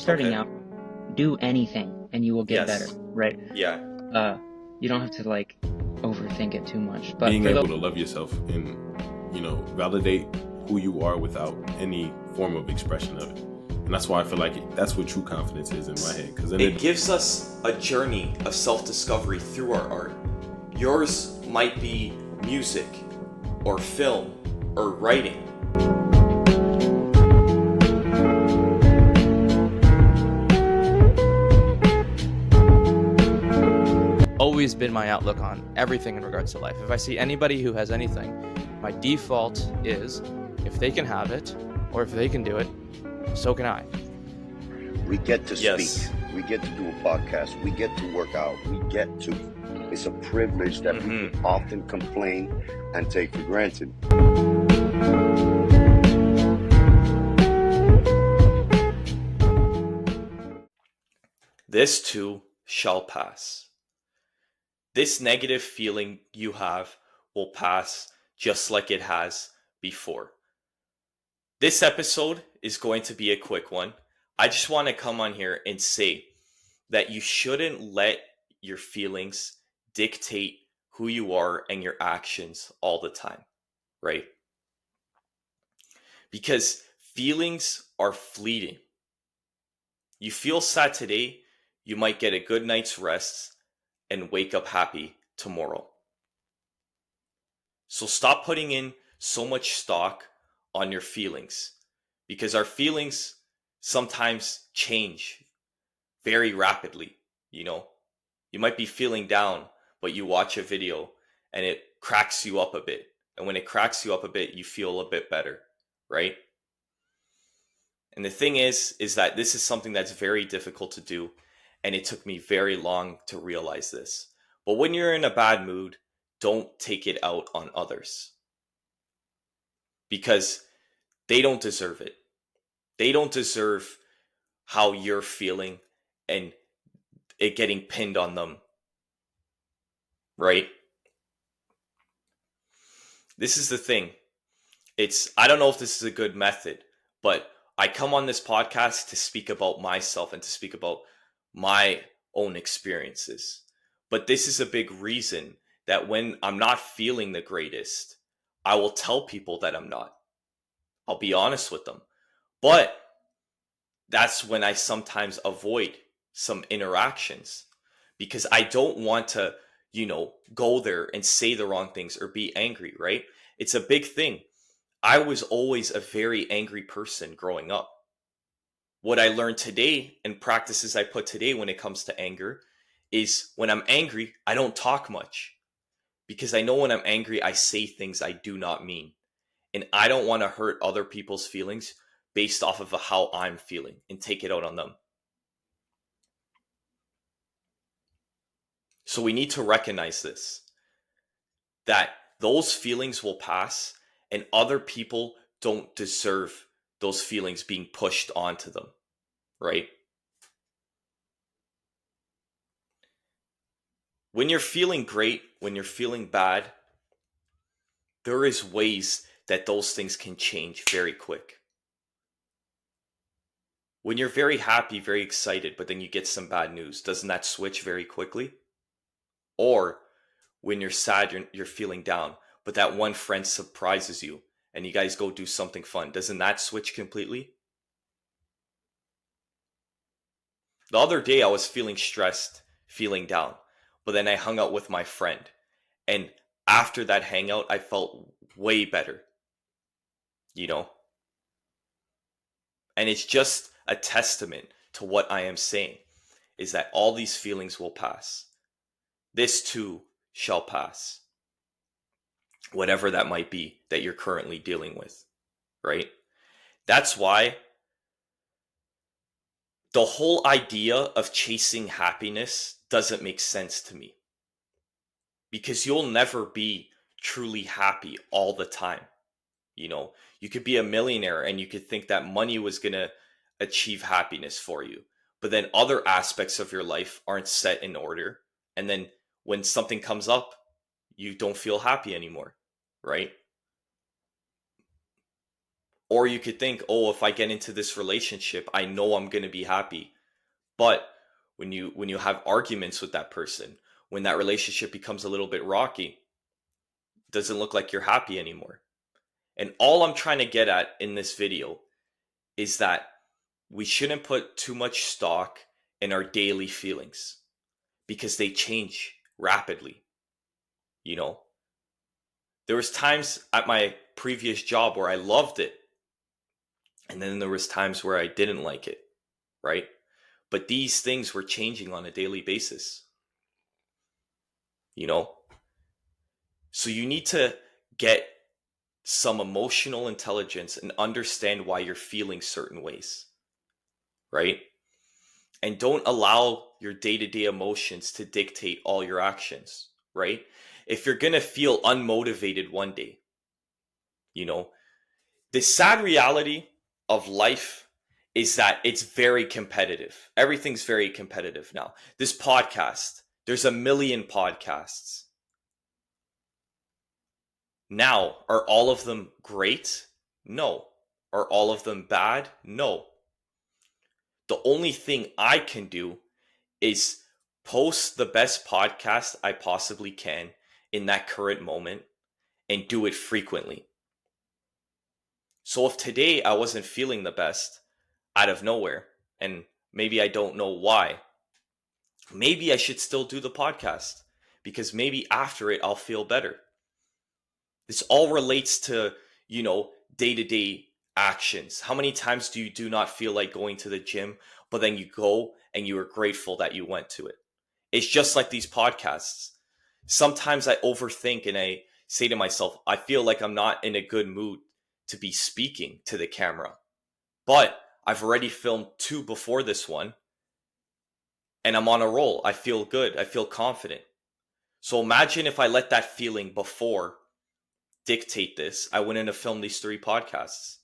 starting Okay. out, do anything and you will get better, Yes. right? Yeah. You don't have to like overthink it too much. But Being for the able to love yourself and, validate who you are without any form of expression of it. And that's why I feel like that's what true confidence is in my head. Because then It gives us a journey of self-discovery through our art. Yours might be music or film or writing. Always been my outlook on everything in regards to life. If I see anybody who has anything, my default is if they can have it or if they can do it, so can I. We get to Yes. speak. We get to do a podcast. We get to work out. We get to. It's a privilege that people often complain and take for granted. This too shall pass. This negative feeling you have will pass just like it has before. This episode is going to be a quick one. I just want to come on here and say that you shouldn't let your feelings dictate who you are and your actions all the time, right? Because feelings are fleeting. You feel sad today, you might get a good night's rest and wake up happy tomorrow. So stop putting in so much stock on your feelings because our feelings sometimes change very rapidly. You might be feeling down, but you watch a video and it cracks you up a bit. And when it cracks you up a bit, you feel a bit better, right? And the thing is that this is something that's very difficult to do. And it took me very long to realize this. But when you're in a bad mood, don't take it out on others. Because they don't deserve it. They don't deserve how you're feeling and it getting pinned on them. Right? This is the thing. I don't know if this is a good method, but I come on this podcast to speak about myself and to speak about my own experiences. But this is a big reason that when I'm not feeling the greatest, I will tell people that I'm not. I'll be honest with them. But that's when I sometimes avoid some interactions because I don't want to, go there and say the wrong things or be angry, right? It's a big thing. I was always a very angry person growing up. What I learned today and practices I put today when it comes to anger is when I'm angry, I don't talk much because I know when I'm angry, I say things I do not mean. And I don't want to hurt other people's feelings based off of how I'm feeling and take it out on them. So we need to recognize this, that those feelings will pass and other people don't deserve those feelings being pushed onto them, right? When you're feeling great, when you're feeling bad, there is ways that those things can change very quick. When you're very happy, very excited, but then you get some bad news, doesn't that switch very quickly? Or when you're sad, you're feeling down, but that one friend surprises you and you guys go do something fun, doesn't that switch completely? The other day I was feeling stressed, feeling down, but then I hung out with my friend. And after that hangout, I felt way better, you know? And it's just a testament to what I am saying, is that all these feelings will pass. This too shall pass. Whatever that might be that you're currently dealing with, right? That's why the whole idea of chasing happiness doesn't make sense to me. Because you'll never be truly happy all the time. You could be a millionaire and you could think that money was going to achieve happiness for you. But then other aspects of your life aren't set in order. And then when something comes up, you don't feel happy anymore, right? Or you could think, oh, if I get into this relationship, I know I'm going to be happy. But when you have arguments with that person, when that relationship becomes a little bit rocky, it doesn't look like you're happy anymore. And all I'm trying to get at in this video is that we shouldn't put too much stock in our daily feelings because they change rapidly. You know, there was times at my previous job where I loved it, and then there was times where I didn't like it, right? But these things were changing on a daily basis, you know? So you need to get some emotional intelligence and understand why you're feeling certain ways, right? And don't allow your day-to-day emotions to dictate all your actions, right? If you're going to feel unmotivated one day, you know, the sad reality of life is that it's very competitive. Everything's very competitive now. This podcast, there's a million podcasts. Now, are all of them great? No. Are all of them bad? No. The only thing I can do is post the best podcast I possibly can in that current moment and do it frequently. So if today I wasn't feeling the best out of nowhere, and maybe I don't know why, maybe I should still do the podcast because maybe after it I'll feel better. This all relates to, you know, day-to-day actions. How many times do you do not feel like going to the gym, but then you go and you are grateful that you went to it? It's just like these podcasts. Sometimes I overthink and I say to myself, I feel like I'm not in a good mood to be speaking to the camera. But I've already filmed 2 before this one, and I'm on a roll. I feel good. I feel confident. So imagine if I let that feeling before dictate this, I wouldn't have filmed these 3 podcasts.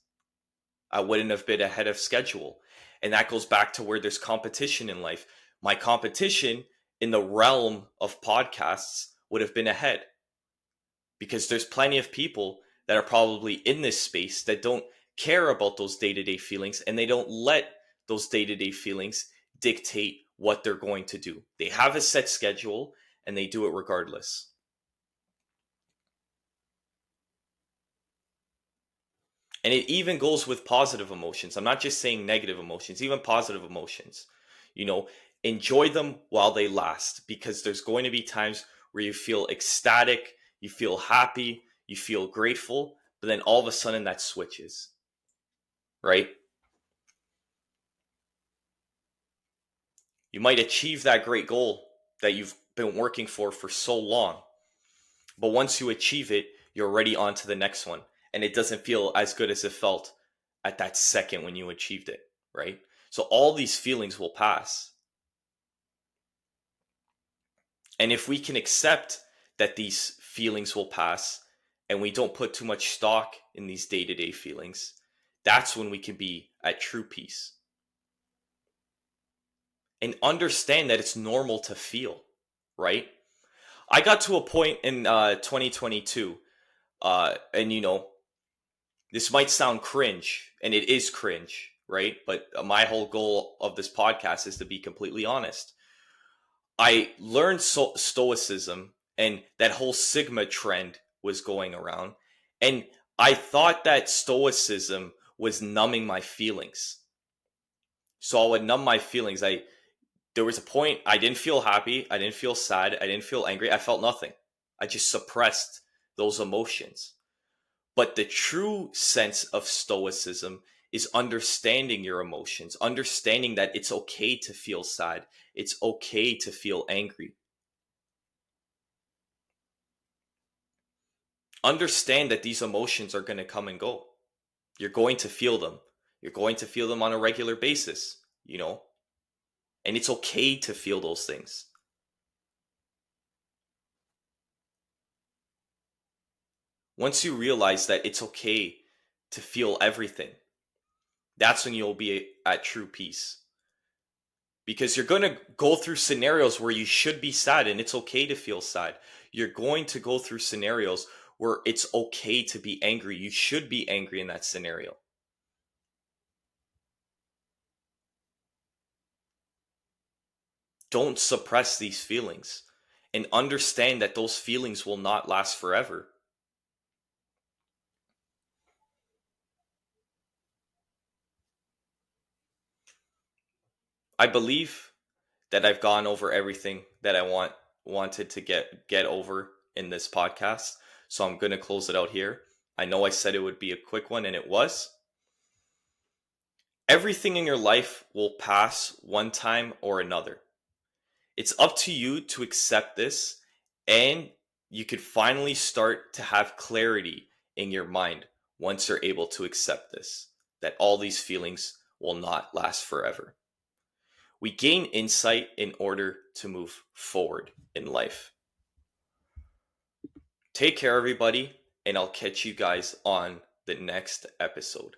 I wouldn't have been ahead of schedule. And that goes back to where there's competition in life. My competition in the realm of podcasts would have been ahead, because there's plenty of people that are probably in this space that don't care about those day-to-day feelings, and they don't let those day-to-day feelings dictate what they're going to do. They have a set schedule and they do it regardless. And it even goes with positive emotions. I'm not just saying negative emotions, even positive emotions. You know, enjoy them while they last, because there's going to be times where you feel ecstatic, you feel happy, you feel grateful, but then all of a sudden that switches, right? You might achieve that great goal that you've been working for so long, but once you achieve it, you're already on to the next one, and it doesn't feel as good as it felt at that second when you achieved it, right? So all these feelings will pass. And if we can accept that these feelings will pass and we don't put too much stock in these day-to-day feelings, that's when we can be at true peace. And understand that it's normal to feel, right? I got to a point in 2022, and you know, this might sound cringe, and it is cringe, right? But my whole goal of this podcast is to be completely honest. I learned stoicism, and that whole Sigma trend was going around. And I thought that stoicism was numbing my feelings. So I would numb my feelings. There was a point I didn't feel happy. I didn't feel sad. I didn't feel angry. I felt nothing. I just suppressed those emotions. But the true sense of stoicism is understanding your emotions, understanding that it's okay to feel sad. It's okay to feel angry. Understand that these emotions are going to come and go. You're going to feel them. You're going to feel them on a regular basis, you know? And it's okay to feel those things. Once you realize that it's okay to feel everything, that's when you'll be at true peace. Because you're going to go through scenarios where you should be sad and it's okay to feel sad. You're going to go through scenarios where it's okay to be angry. You should be angry in that scenario. don't suppress these feelings and understand that those feelings will not last forever. I believe that I've gone over everything that I wanted to get over in this podcast. So I'm going to close it out here. I know I said it would be a quick one, and it was. Everything in your life will pass one time or another. It's up to you to accept this, and you could finally start to have clarity in your mind once you're able to accept this, that all these feelings will not last forever. We gain insight in order to move forward in life. Take care, everybody, and I'll catch you guys on the next episode.